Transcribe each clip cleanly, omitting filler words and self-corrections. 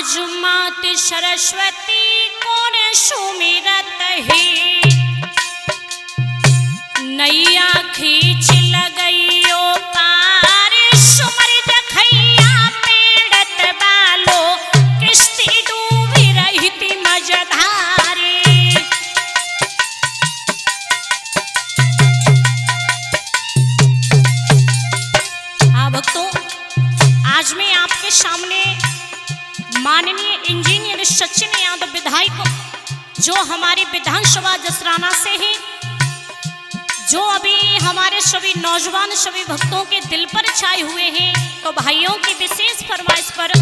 आज मात सरस्वती कौन सुमिरत ही, नैया खींच लगइयो पार, सुमर जखैया पेड़त बालो, किस्ती डूबी रहती मझधारी। हाँ भक्तों, आज मैं आपके सामने माननीय इंजीनियर सचिन यादव विधायक, जो हमारे विधानसभा जसराना से हैं, जो अभी हमारे सभी नौजवान सभी भक्तों के दिल पर छाए हुए हैं, तो भाइयों की विशेष फरमाइश पर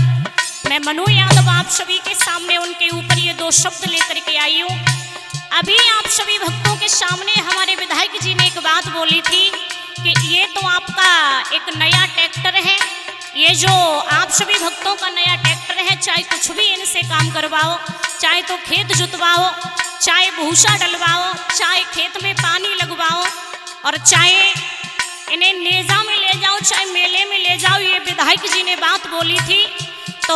मैं मनु यादव आप सभी के सामने उनके ऊपर ये दो शब्द लेकर के आई हूँ। अभी आप सभी भक्तों के सामने हमारे विधायक जी ने एक बात बोली थी कि ये तो आपका एक नया ट्रैक्टर है, ये जो आप सभी भक्तों का नया ट्रैक्टर है, चाहे कुछ भी इनसे काम करवाओ, चाहे तो खेत जुतवाओ, चाहे भूसा डलवाओ, चाहे खेत में पानी लगवाओ, और चाहे इन्हें नेजा में ले जाओ, चाहे मेले में ले जाओ, ये विधायक जी ने बात बोली थी। तो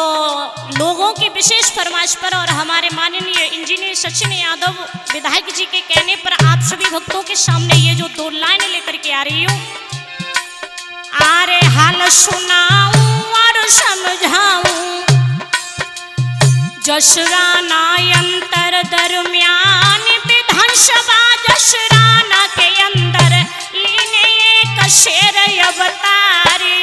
लोगों की विशेष फरमाइश पर और हमारे माननीय इंजीनियर सचिन यादव विधायक जी के कहने पर आप सभी भक्तों के सामने ये जो दो लाइन लेकर के आ रही हूँ। आरे हाल सुनाऊं और समझाऊं, जसराना अंतर दरमियान, विधानसभा जसराना के अंदर लीने एक शेर अवतारी।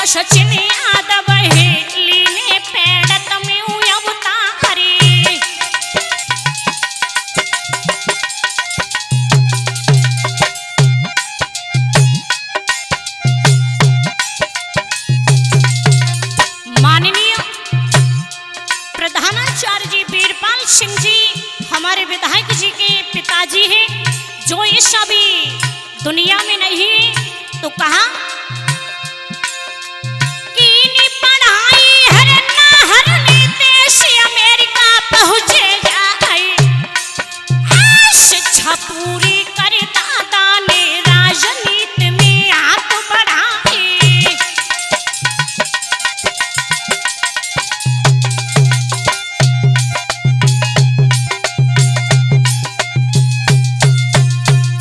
सचिन यादव है लीने पेड़त में अवतारी। माननीय प्रधानाचार्य जी वीरपाल सिंह जी हमारे विधायक जी के पिताजी हैं, जो इस अभी दुनिया में नहीं है, तो कहा पूरी कर दादा ने राजनीति में हाथ बढ़ाए।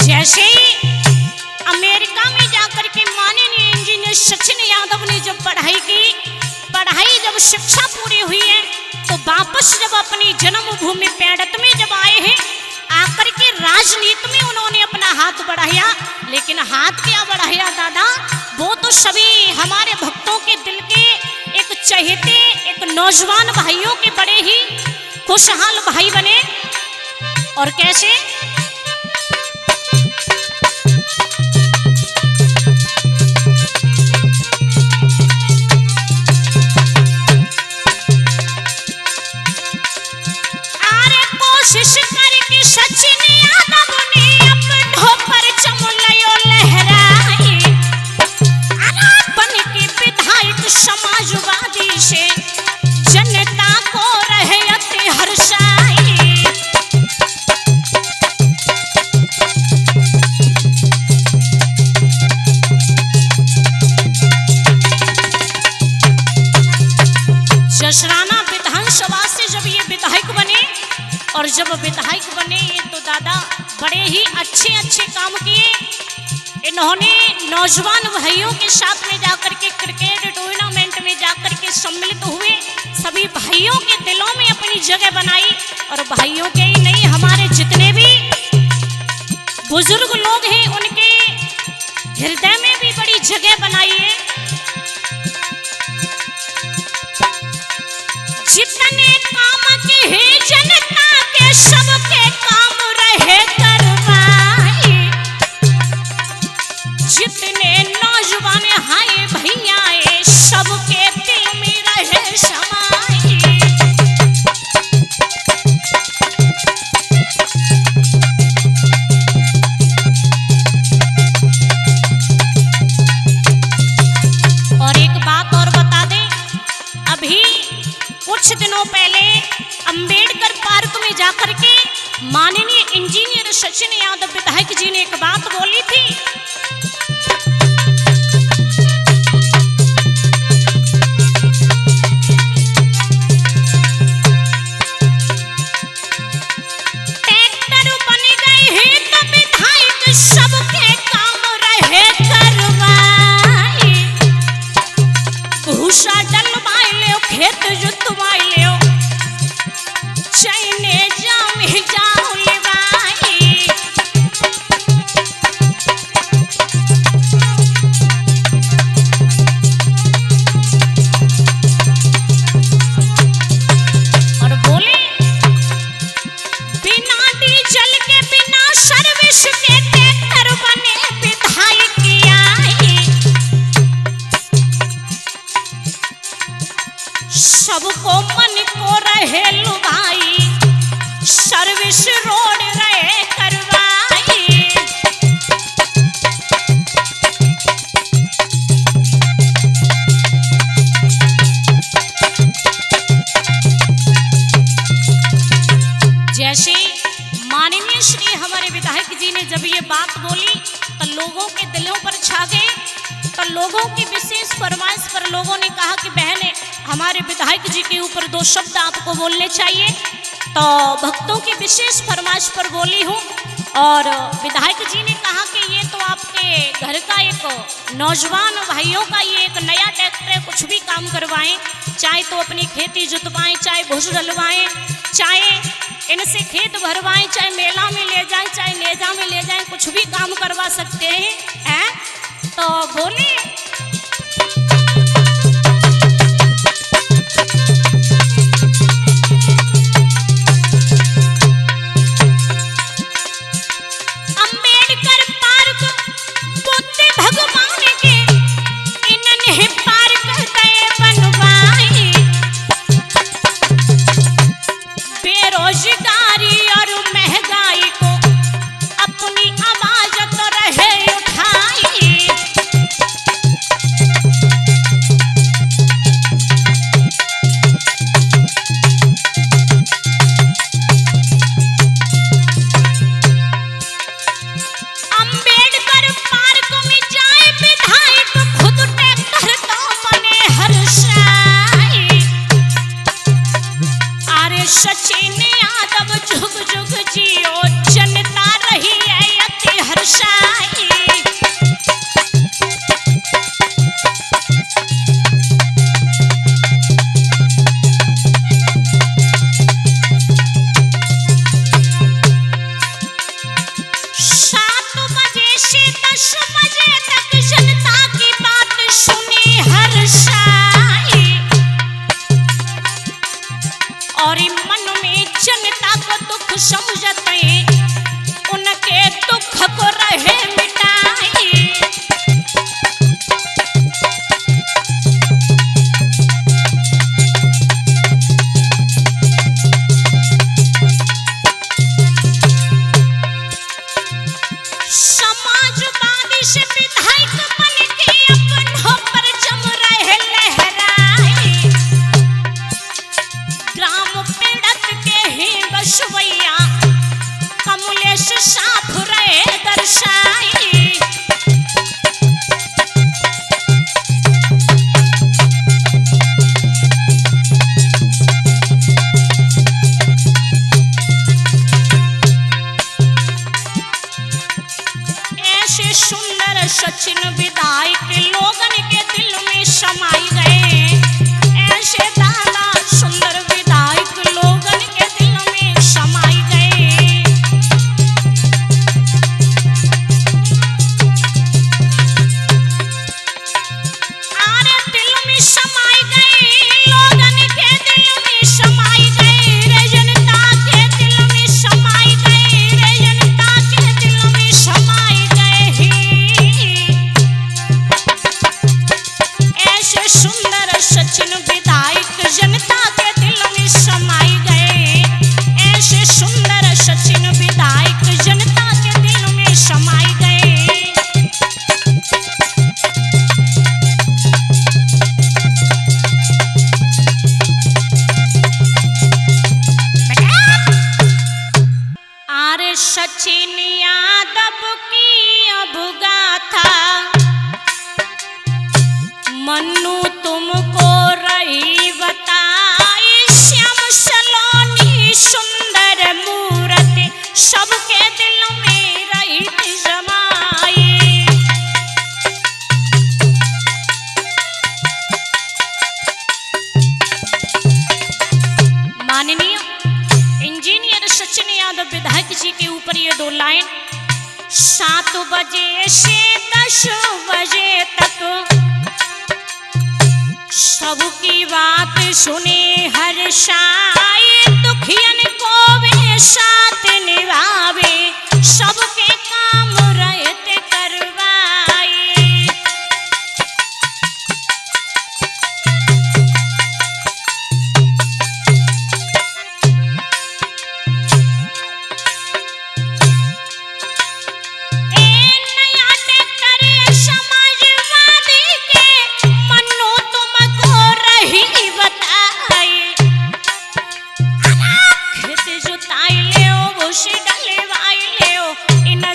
जैसे अमेरिका में जाकर के माननीय इंजीनियर सचिन यादव ने जब पढ़ाई की, पढ़ाई जब शिक्षा पूरी हुई है, तो वापस जब अपनी जन्मभूमि पेड़त में जब आए हैं, आकर के राजनीति में उन्होंने अपना हाथ बढ़ाया। लेकिन हाथ क्या बढ़ाया दादा, वो तो सभी हमारे भक्तों के दिल के एक चहेते, एक नौजवान भाइयों के बड़े ही खुशहाल भाई बने। और कैसे, सचिन यादव ने अपनों पर चमलयो लहराई, बन के विधायक समाजवादी से जनता को रहे अति हर्षाई। जसराना विधानसभा से जब ये विधायक बने, और जब विधायक बने तो दादा बड़े ही अच्छे अच्छे काम किए। इन्होंने नौजवान भाइयों के साथ में जाकर के क्रिकेट टूर्नामेंट में जाकर के सम्मिलित हुए, सभी भाइयों के दिलों में अपनी जगह बनाई। और भाइयों के ही नहीं, हमारे जितने भी बुजुर्ग लोग हैं उनके हृदय में भी बड़ी जगह बनाई है। जितने काम के हैं जनता के, सबके काम रहे करवाए, जितने नौजवान हाय भैया सबके दिल में रहे समाए। ने जब ये बात बोली तो लोगों के दिलों पर छा गए। तो लोगों की विशेष फरमाइश पर लोगों ने कहा कि बहने हमारे विधायक जी के ऊपर 2 शब्द आपको बोलने चाहिए। तो भक्तों की विशेष फरमाइश पर बोली हूँ। और विधायक जी ने कहा कि ये तो आपके घर का एक नौजवान भाइयों का ये एक नया ट्रैक्टर है, कुछ भी काम करवाएं, चाहे तो अपनी खेती जुतवाएं, चाहे भूस डलवाएं, चाहे इनसे खेत भरवाएं, चाहे मेला में ले जाएं, चाहे नेजा में ले जाएं, कुछ भी काम करवा सकते हैं। तो बोले अंबेडकर पार्क बुद्ध भगवान के इन्होंने पार्क गए बनवाए, बेरोजगारी और महंगाई को अपनी आवाज तो रहे उठाई। अंबेडकर पार्क में जाए विधायक खुद ट्रैक्टर तो बने हर्षाई। अरे सचिन यादव जुग जुग जियो, जनता रही है अति हर्षाई। से 10 बजे तक जनता की बात सुनी हर्षाई। और मन में जनता को दुख समझते उनके दुख को रहे मिटाई। समाजवादी से विधायक बन के अपनों पर जम रहे लहराए। ग्राम पीड़ित के ही बसवैया कमलेश साफ रहे दर्शाई। ऐसे सुंदर सचिन विधायक लोगन के दिल में समाई गए। ऐसे दादा सुंदर विधायक लोगन के दिल में समाई गए। अरे दिल में समाई गए, लोगन के दिल में समाई गए, रे जनता के दिल में समाई गए, रे जनता के दिल में समाई गए। ऐसे सुंदर सचिन विधायक जनता के दिल में समाई गए। ऐसे सुंदर सचिन विधायक जनता के दिल में समाई गए। अरे सचिन यादव की अब गाथा मन्नू तुमको रही बताई। श्याम सलोनी सुंदर मूर्ति सबके दिल में रही जमाई। माननीय इंजीनियर सचिन यादव विधायक जी के ऊपर ये 2 लाइन। 7 बजे से 10 बजे तक सबकी बात सुने हर्षाई। दुखियन को वे साथ निभावे, सबके काम रहते करवाए। समाजवादी के मन्नू तुमको रही बताई। खेत जुताई ले भूसी डलवाई ले इन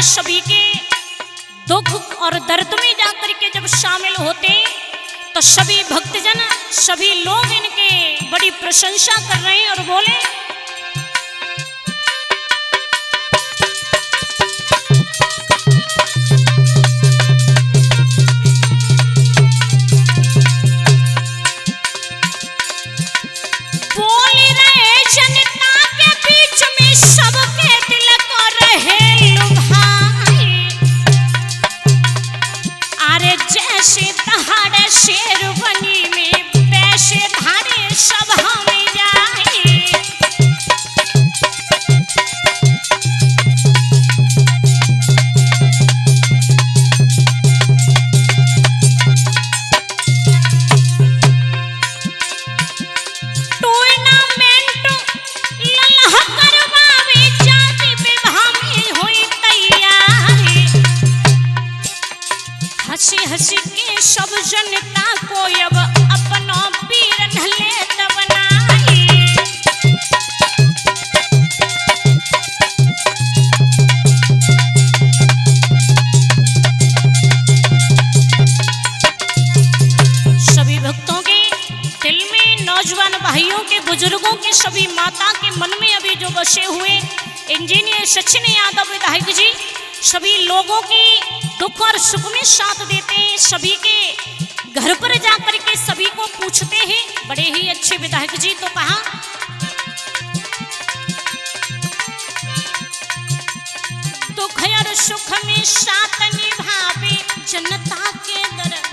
सभी के दुख और दर्द में जाकर के जब शामिल होते तो सभी भक्तजन, सभी लोग इनके बड़ी प्रशंसा कर रहे हैं और बोले, जैसे दहाड़े शेर बनी में पैसे धारे सभा में जाए। टूर्नामेंट लल्हा करवावे जाति विवाह में हुई तैयारी। हंसी हंसी के सब जनता को अब अपना पीर ढले बनाई। सभी भक्तों के दिल में, नौजवान भाइयों के, बुजुर्गों के, सभी माता के मन में अभी जो बसे हुए इंजीनियर सचिन यादव विधायक जी सभी लोगों की दुख और सुख में साथ देते हैं। सभी के घर पर जाकर के सभी को पूछते हैं। बड़े ही अच्छे विधायक जी। तो कहा, दुख और सुख में साथ निभावे जनता के दर्द